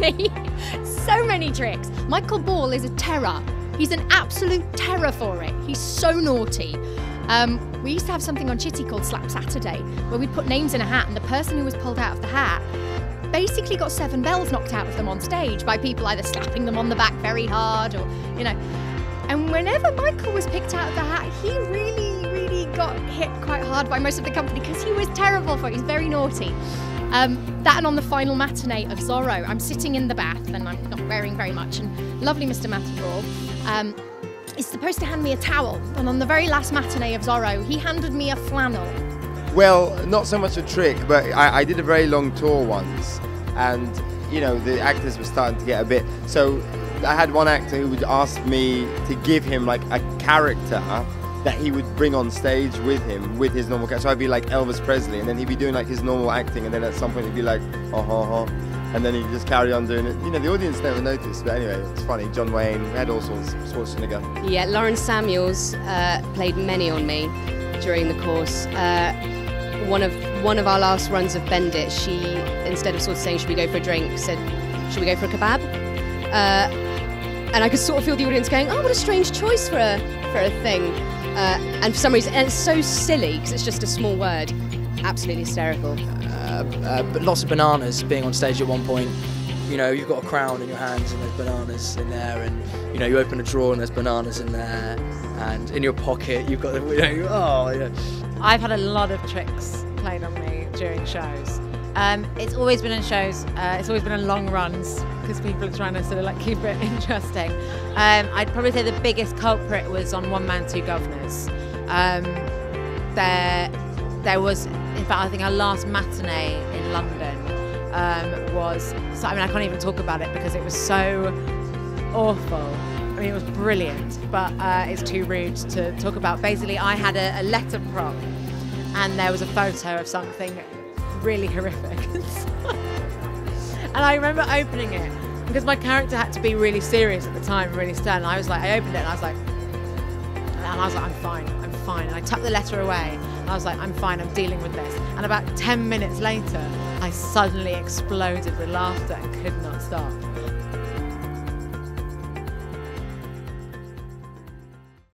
many, so many tricks. Michael Ball is a terror. He's an absolute terror for it. He's so naughty. We used to have something on Chitty called Slap Saturday, where we'd put names in a hat, and the person who was pulled out of the hat basically got 7 bells knocked out of them on stage by people either slapping them on the back very hard or, you know. And whenever Michael was picked out of the hat, he really got hit quite hard by most of the company because he was terrible for it. He's very naughty. That and on the final matinee of Zorro, I'm sitting in the bath and I'm not wearing very much, and lovely Mr. Matador is supposed to hand me a towel, and on the very last matinee of Zorro, he handed me a flannel. Well, not so much a trick, but I did a very long tour once, and you know, the actors were starting to get a bit, so I had one actor who would ask me to give him like a character that he would bring on stage with him, with his normal character. So I'd be like Elvis Presley, and then he'd be doing like his normal acting, and then at some point he'd be like, and then he'd just carry on doing it. You know, the audience never noticed, but anyway, it's funny. John Wayne, we had all sorts, Schwarzenegger. Yeah, Lauren Samuels played many on me during the course. One of our last runs of Bend It, she, instead of sort of saying, should we go for a drink, said, should we go for a kebab? And I could sort of feel the audience going, oh, what a strange choice for a thing. And for some reason, and it's so silly because it's just a small word. Absolutely hysterical. But lots of bananas being on stage at one point. You know, you've got a crown in your hands and there's bananas in there, and you know, you open a drawer and there's bananas in there, and in your pocket you've got the, I've had a lot of tricks played on me during shows. It's always been in shows, it's always been in long runs because people are trying to sort of like keep it interesting. I'd probably say the biggest culprit was on One Man, Two Governors. There was, in fact, I think our last matinee in London was, so, I mean, I can't even talk about it because it was so awful. I mean, it was brilliant, but it's too rude to talk about. Basically, I had a letter prop and there was a photo of something really horrific. And I remember opening it because my character had to be really serious at the time, really stern. I opened it and I was like, I'm fine. And I tucked the letter away and I was like, I'm fine, I'm dealing with this. And about 10 minutes later, I suddenly exploded with laughter and could not stop.